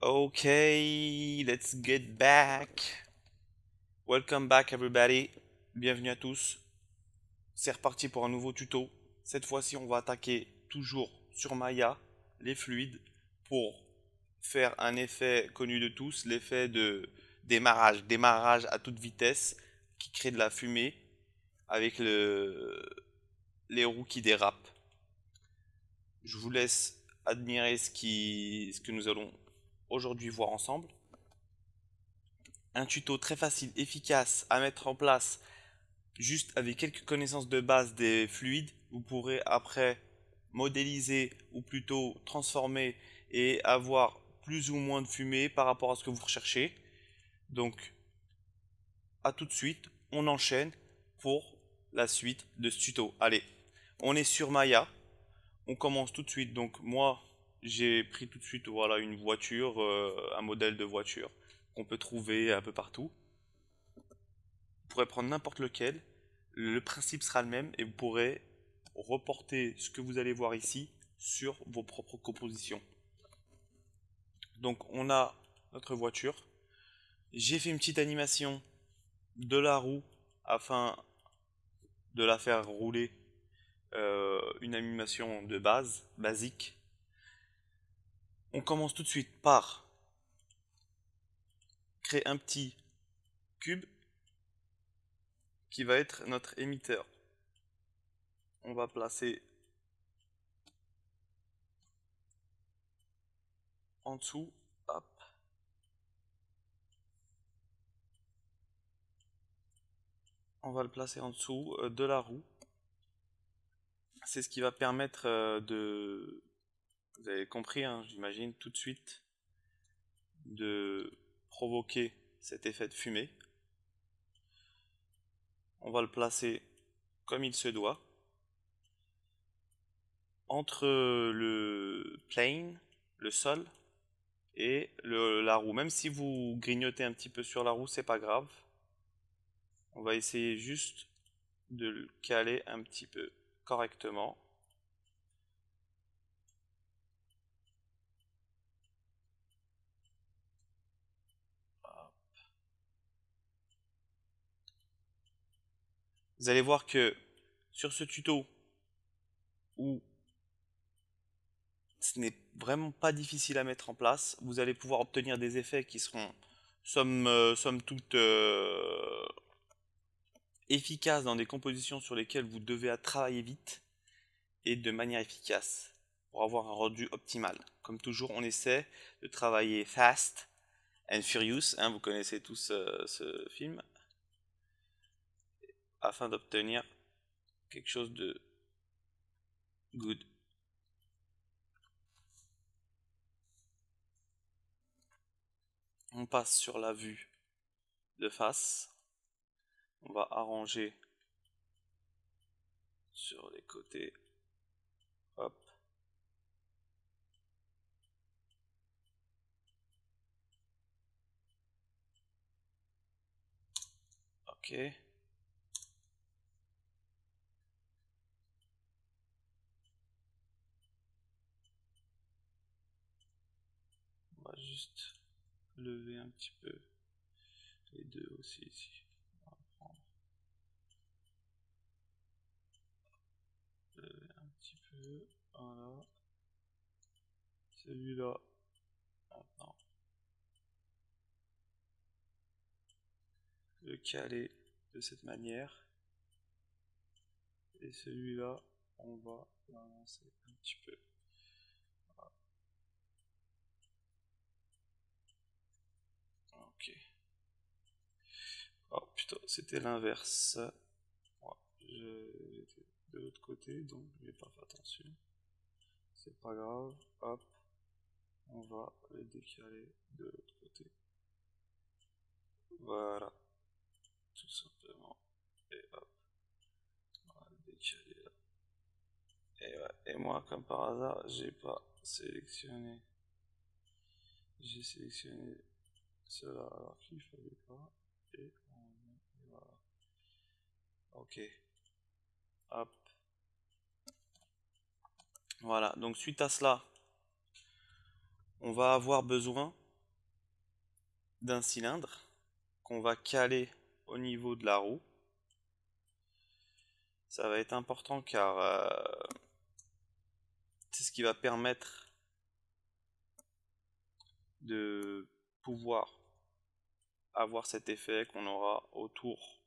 Okay, let's get back. Welcome back everybody. Bienvenue à tous. C'est reparti pour un nouveau tuto. Cette fois-ci, on va attaquer toujours sur Maya, les fluides, pour faire un effet connu de tous, l'effet de démarrage à toute vitesse qui crée de la fumée avec les roues qui dérapent. Je vous laisse admirer ce que nous allons aujourd'hui voir ensemble. Un tuto très facile, efficace à mettre en place juste avec quelques connaissances de base des fluides. Vous pourrez après modéliser ou plutôt transformer et avoir plus ou moins de fumée par rapport à ce que vous recherchez. Donc à tout de suite, on enchaîne pour la suite de ce tuto. Allez, on est sur Maya, on commence tout de suite. Donc moi, j'ai pris tout de suite voilà une voiture, un modèle de voiture qu'on peut trouver un peu partout. Vous pourrez prendre n'importe lequel, le principe sera le même et vous pourrez reporter ce que vous allez voir ici sur vos propres compositions. Donc on a notre voiture. J'ai fait une petite animation de la roue afin de la faire rouler, une animation de base, basique. On commence tout de suite par créer un petit cube qui va être notre émetteur. On va placer en dessous, hop. On va le placer en dessous de la roue. C'est ce qui va permettre de, vous avez compris, hein, j'imagine, tout de suite, de provoquer cet effet de fumée. On va le placer comme il se doit, entre le plane, le sol, et la roue. Même si vous grignotez un petit peu sur la roue, c'est pas grave. On va essayer juste de le caler un petit peu correctement. Vous allez voir que sur ce tuto, où ce n'est vraiment pas difficile à mettre en place, vous allez pouvoir obtenir des effets qui seront somme toute efficaces dans des compositions sur lesquelles vous devez travailler vite et de manière efficace pour avoir un rendu optimal. Comme toujours, on essaie de travailler fast and furious, hein, vous connaissez tous ce film, afin d'obtenir quelque chose de good. On passe sur la vue de face. On va arranger sur les côtés. Hop. Ok. On va juste lever un petit peu les deux aussi ici. On va prendre, lever un petit peu. Voilà. Celui-là. Maintenant. Le caler de cette manière. Et celui-là, on va l'avancer un petit peu. Voilà. Ok. Oh putain, c'était l'inverse. Ouais, j'étais de l'autre côté, donc j'ai pas fait attention. C'est pas grave. Hop. On va le décaler de l'autre côté. Voilà. Tout simplement. Et hop. On va le décaler là. Et, ouais. Et moi, comme par hasard, j'ai pas sélectionné. J'ai sélectionné cela alors qu'il fallait pas. Et voilà. Ok. Hop. Voilà. Donc suite à cela, on va avoir besoin d'un cylindre qu'on va caler au niveau de la roue. Ça va être important car c'est ce qui va permettre de pouvoir avoir cet effet qu'on aura autour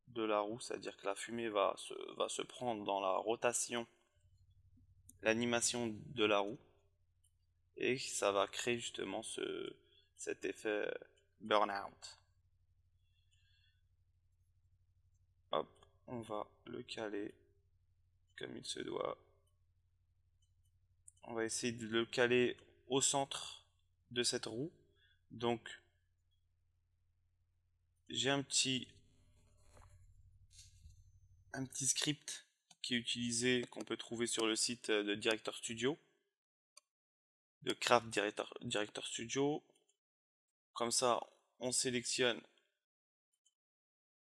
de la roue, c'est-à-dire que la fumée va se prendre dans la rotation, l'animation de la roue, et ça va créer justement cet effet burn-out. Hop, on va le caler comme il se doit. On va essayer de le caler au centre de cette roue. Donc, j'ai un petit script qui est utilisé, qu'on peut trouver sur le site de Director Studio, de Craft Director Studio. Comme ça, on sélectionne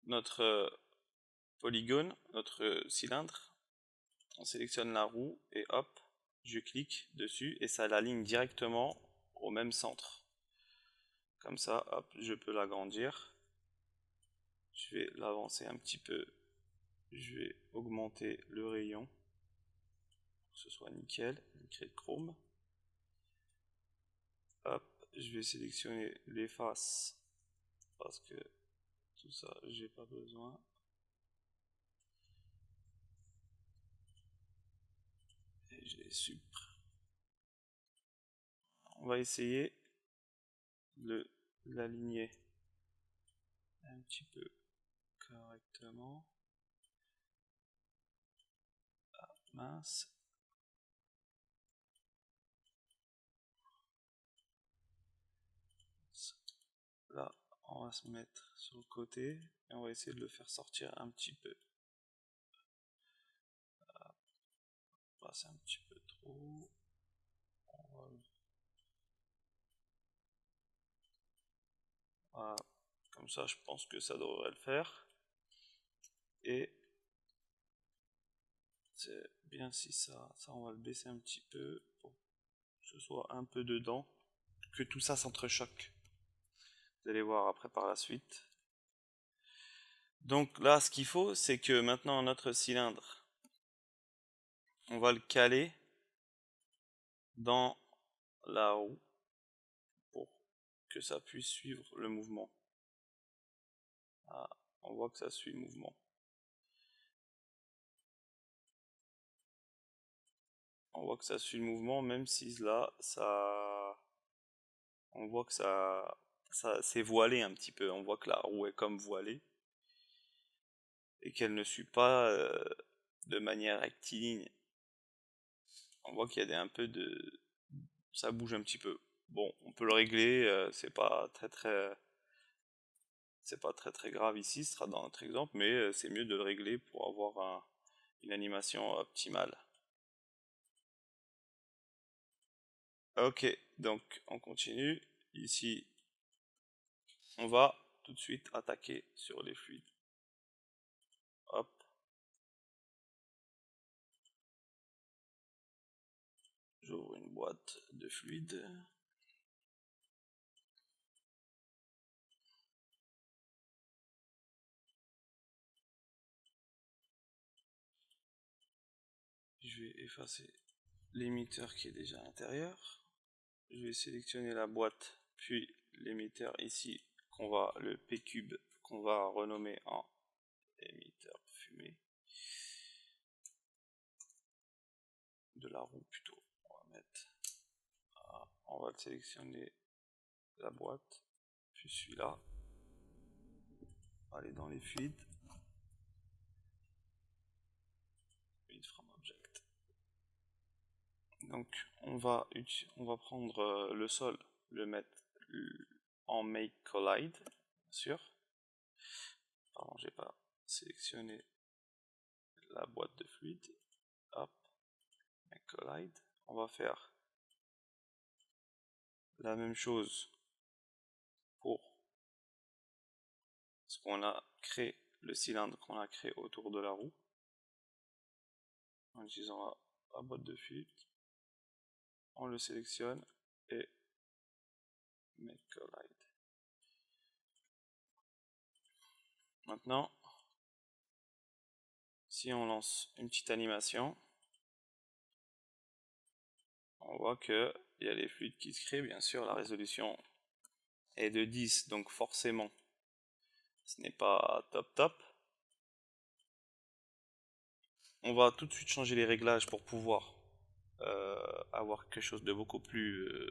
notre polygone, notre cylindre, on sélectionne la roue et hop, je clique dessus et ça l'aligne directement au même centre. Comme ça, hop, je peux l'agrandir. Je vais l'avancer un petit peu. Je vais augmenter le rayon pour que ce soit nickel, nickel chrome. Hop, je vais sélectionner les faces parce que tout ça, j'ai pas besoin. Et je les supprime. On va essayer de l'aligner un petit peu correctement. Ah, mince. Là, on va se mettre sur le côté et on va essayer de le faire sortir un petit peu. Là, c'est un petit peu trop. Voilà. Comme ça, je pense que ça devrait le faire. Et c'est bien si ça, on va le baisser un petit peu pour que ce soit un peu dedans, que tout ça s'entrechoque. Vous allez voir après par la suite. Donc là, ce qu'il faut, c'est que maintenant notre cylindre, on va le caler dans la roue pour que ça puisse suivre le mouvement. Ah, on voit que ça suit le mouvement. On voit que ça suit le mouvement, même si là, on voit que ça s'est voilé un petit peu. On voit que la roue est comme voilée et qu'elle ne suit pas de manière rectiligne. On voit qu'il y a un peu de, ça bouge un petit peu. Bon, on peut le régler. C'est pas très grave ici. Ce sera dans notre exemple, mais c'est mieux de le régler pour avoir une animation optimale. Ok, donc on continue. Ici, on va tout de suite attaquer sur les fluides. Hop. J'ouvre une boîte de fluides. Je vais effacer l'émetteur qui est déjà à l'intérieur. Je vais sélectionner la boîte, puis l'émetteur ici, le P-cube, qu'on va renommer en émetteur fumée. De la roue plutôt. On va sélectionner la boîte, puis celui-là. Aller dans les fluides. Fluid from object. Donc on va prendre le sol, le mettre en make collide, bien sûr. Pardon, j'ai pas sélectionné la boîte de fluide. Hop, make collide. On va faire la même chose pour ce qu'on a créé, le cylindre qu'on a créé autour de la roue. En utilisant la boîte de fluide, on le sélectionne et make collide. Maintenant, si on lance une petite animation, on voit que il y a les fluides qui se créent. Bien sûr, la résolution est de 10, donc forcément, ce n'est pas top top. On va tout de suite changer les réglages pour pouvoir avoir quelque chose de beaucoup plus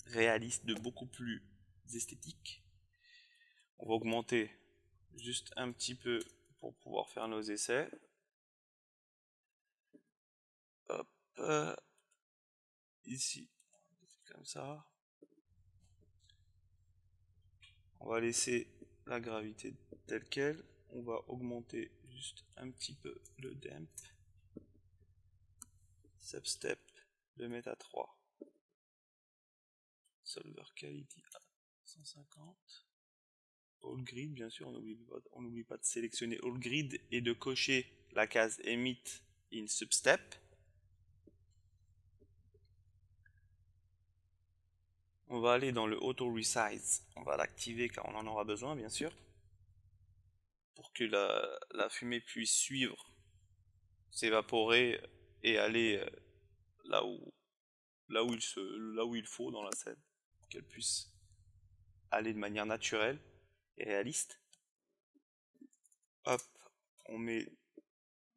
réaliste, de beaucoup plus esthétique. On va augmenter juste un petit peu pour pouvoir faire nos essais. Hop, ici, comme ça. On va laisser la gravité telle quelle. On va augmenter juste un petit peu le damp. Substep, le mettre à 3. Solver quality à 150. All grid, bien sûr, on n'oublie pas de sélectionner all grid et de cocher la case emit in substep. On va aller dans le auto resize. On va l'activer car on en aura besoin, bien sûr, pour que la fumée puisse suivre, s'évaporer et aller là où il faut dans la scène, qu'elle puisse aller de manière naturelle et réaliste. Hop, on met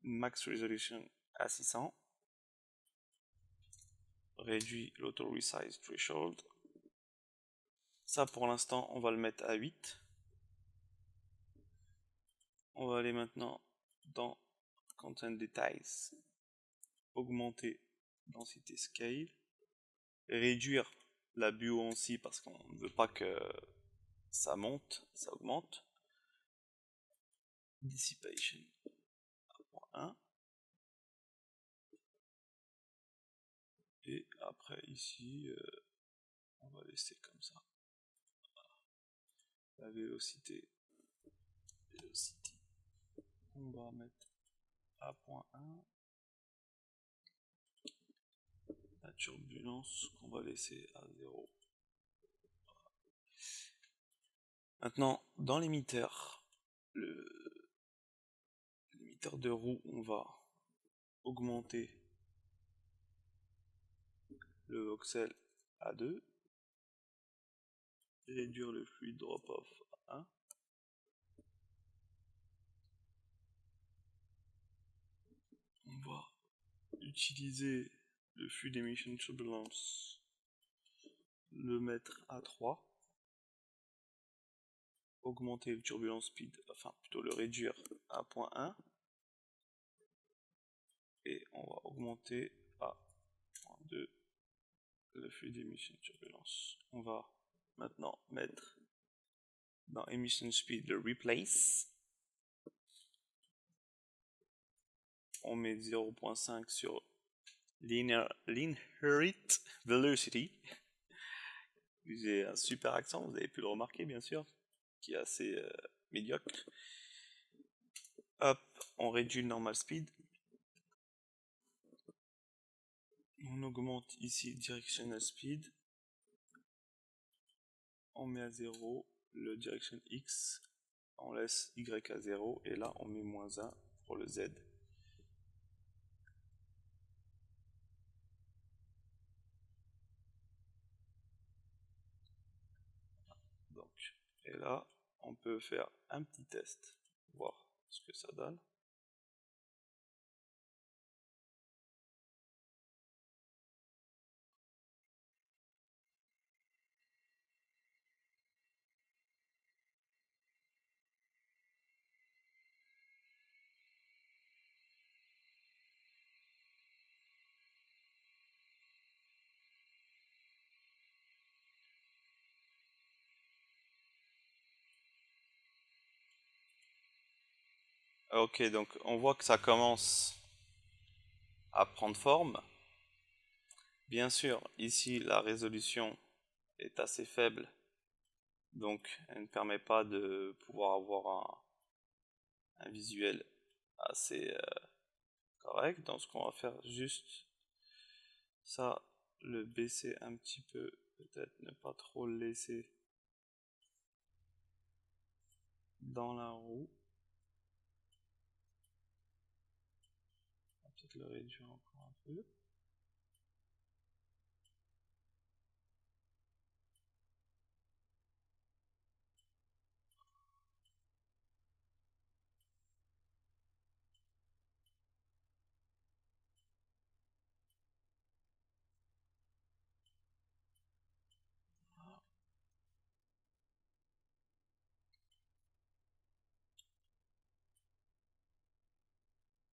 max resolution à 600, réduit l'auto resize threshold. Ça pour l'instant on va le mettre à 8. On va aller maintenant dans content details, augmenter densité scale, réduire la buoyancy parce qu'on ne veut pas que ça monte, ça augmente. Dissipation à 1. Et après ici, on va laisser comme ça. La vélocité, on va mettre à 0.1. La turbulence qu'on va laisser à 0. Maintenant, dans l'émetteur, l'émetteur de roue, on va augmenter le voxel à 2, réduire le fluide drop-off à 1. On va utiliser le fluid emission turbulence, le mettre à 3, augmenter le turbulence speed, enfin plutôt le réduire à 0.1, et on va augmenter à 0.2 le fluid emission turbulence. On va maintenant mettre dans emission speed le replace. On met 0.5 sur l'inherit velocity. J'ai un super accent, vous avez pu le remarquer bien sûr, qui est assez médiocre. Hop, on réduit le normal speed. On augmente ici directional speed. On met à 0 le direction X. On laisse Y à 0 et là on met -1 pour le Z. Donc, et là on peut faire un petit test, voir ce que ça donne. Ok, donc on voit que ça commence à prendre forme. Bien sûr, ici la résolution est assez faible, donc elle ne permet pas de pouvoir avoir un visuel assez correct. Donc ce qu'on va faire, juste ça, le baisser un petit peu, peut-être ne pas trop le laisser dans la roue. On va peut-être le réduire encore un peu.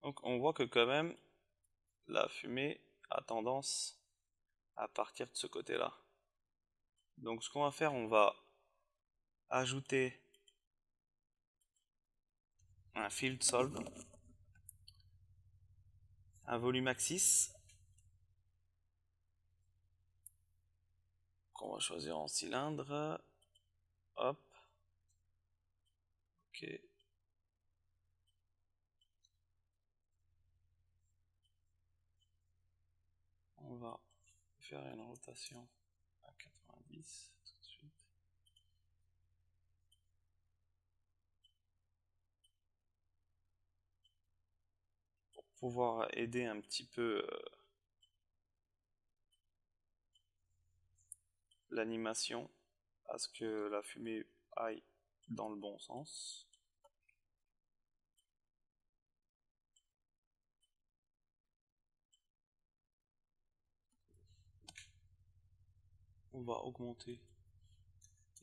Donc on voit que quand même la fumée a tendance à partir de ce côté-là. Donc ce qu'on va faire, on va ajouter un field solve, un volume axis qu'on va choisir en cylindre. Hop. Ok. On va faire une rotation à 90 tout de suite. Pour pouvoir aider un petit peu l'animation à ce que la fumée aille dans le bon sens. On va augmenter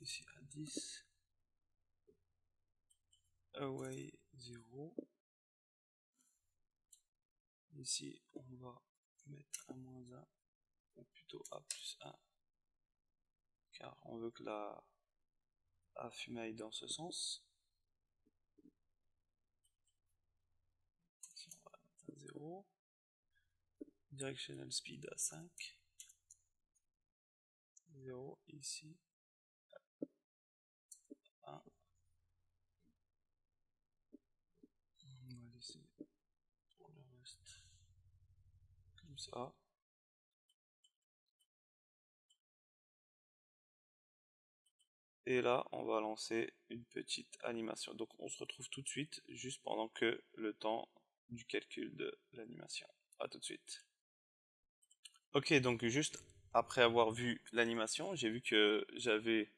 ici à 10. Away 0. Ici, on va mettre un moins 1, ou plutôt A plus 1, car on veut que la fumée aille dans ce sens. Ici, on va mettre un 0. Directional speed à 5. 0 ici. 1. On va laisser pour le reste comme ça. Et là, on va lancer une petite animation. Donc on se retrouve tout de suite, juste pendant que le temps du calcul de l'animation. A tout de suite. Ok, donc juste après avoir vu l'animation, j'ai vu que j'avais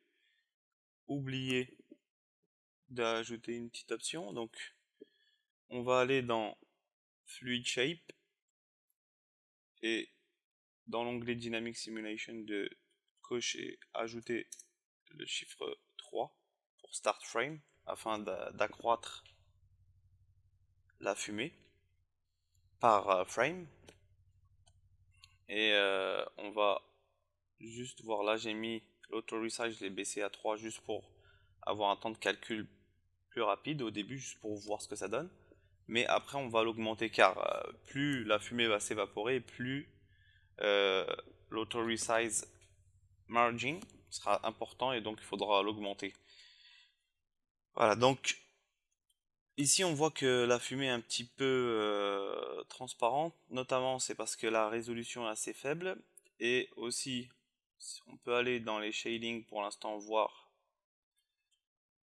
oublié d'ajouter une petite option. Donc on va aller dans Fluid Shape et dans l'onglet Dynamic Simulation de cocher ajouter le chiffre 3 pour Start Frame afin d'accroître la fumée par frame. Et on va juste voir là, j'ai mis l'auto resize, je l'ai baissé à 3 juste pour avoir un temps de calcul plus rapide au début, juste pour voir ce que ça donne. Mais après, on va l'augmenter car plus la fumée va s'évaporer, plus l'auto resize margin sera important et donc il faudra l'augmenter. Voilà, donc ici on voit que la fumée est un petit peu transparente, notamment c'est parce que la résolution est assez faible et aussi on peut aller dans les shadings pour l'instant voir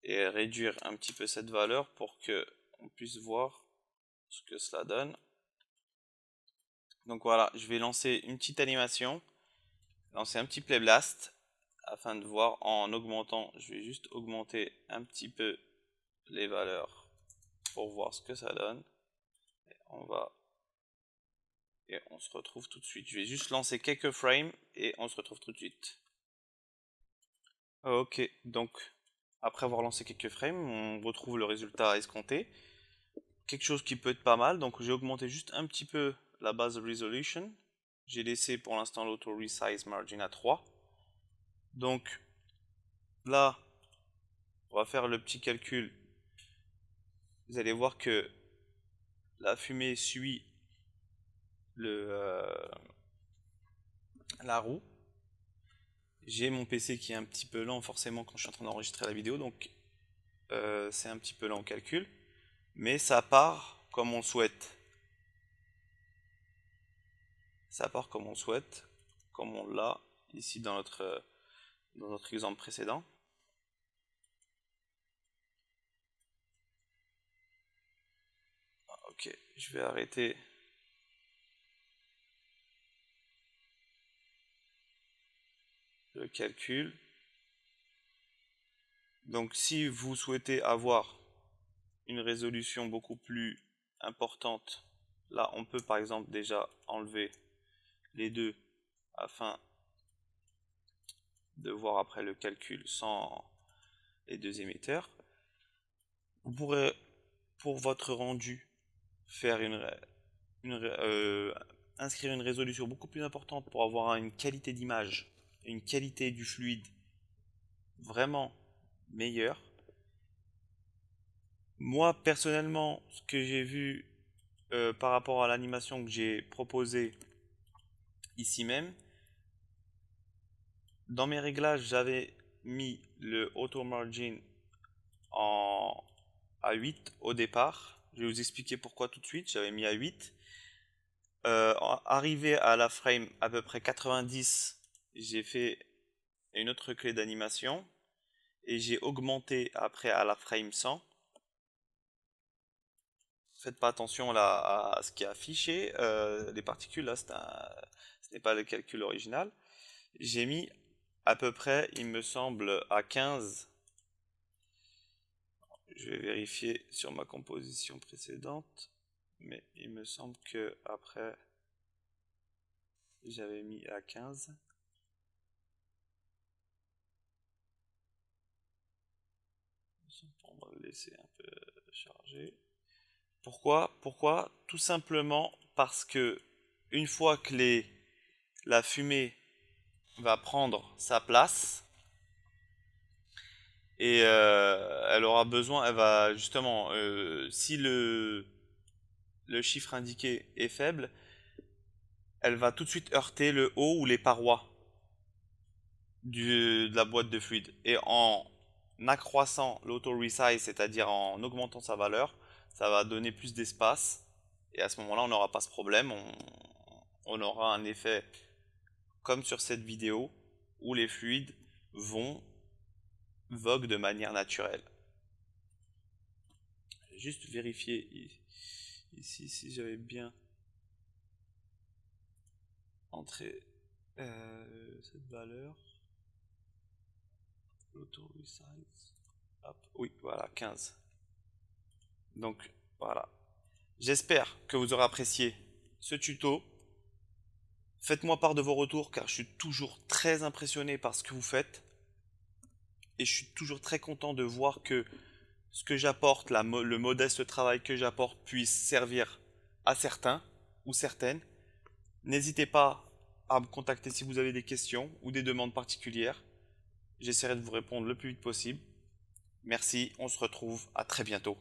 et réduire un petit peu cette valeur pour que on puisse voir ce que cela donne. Donc voilà, je vais lancer une petite animation, lancer un petit play blast afin de voir en augmentant, je vais juste augmenter un petit peu les valeurs pour voir ce que ça donne. Et on se retrouve tout de suite. Je vais juste lancer quelques frames et on se retrouve tout de suite. Ok, donc après avoir lancé quelques frames, on retrouve le résultat escompté. Quelque chose qui peut être pas mal, donc j'ai augmenté juste un petit peu la base resolution. J'ai laissé pour l'instant l'auto resize margin à 3. Donc là, on va faire le petit calcul. Vous allez voir que la fumée suit la roue. J'ai mon PC qui est un petit peu lent forcément quand je suis en train d'enregistrer la vidéo, donc c'est un petit peu lent au calcul. Mais ça part comme on le souhaite. Ça part comme on le souhaite, comme on l'a ici dans notre exemple précédent. Ok, je vais arrêter. Le calcul. Donc si vous souhaitez avoir une résolution beaucoup plus importante, là on peut par exemple déjà enlever les deux afin de voir après le calcul sans les deux émetteurs. Vous pourrez pour votre rendu faire inscrire une résolution beaucoup plus importante pour avoir une qualité d'image et une qualité du fluide vraiment meilleure. Moi personnellement, ce que j'ai vu par rapport à l'animation que j'ai proposée ici même, dans mes réglages j'avais mis le auto margin à 8 au départ. Je vais vous expliquer pourquoi tout de suite. J'avais mis à 8. Arrivé à la frame à peu près 90, j'ai fait une autre clé d'animation et j'ai augmenté après à la frame 100. Faites pas attention là à ce qui est affiché, les particules là, ce n'est pas le calcul original. J'ai mis à peu près, il me semble, à 15. Je vais vérifier sur ma composition précédente, mais il me semble que après j'avais mis à 15. On va le laisser un peu charger. Pourquoi? Tout simplement parce que une fois que la fumée va prendre sa place et elle aura besoin, elle va justement, si le chiffre indiqué est faible, elle va tout de suite heurter le haut ou les parois de la boîte de fluide. Et en accroissant l'auto-resize, c'est-à-dire en augmentant sa valeur, ça va donner plus d'espace. Et à ce moment-là, on n'aura pas ce problème. On aura un effet comme sur cette vidéo où les fluides voguent de manière naturelle. Juste vérifier ici si j'avais bien entré cette valeur. L'auto-resize. Oui, voilà, 15. Donc voilà. J'espère que vous aurez apprécié ce tuto. Faites-moi part de vos retours car je suis toujours très impressionné par ce que vous faites. Et je suis toujours très content de voir que ce que j'apporte, le modeste travail que j'apporte puisse servir à certains ou certaines. N'hésitez pas à me contacter si vous avez des questions ou des demandes particulières. J'essaierai de vous répondre le plus vite possible. Merci, on se retrouve à très bientôt.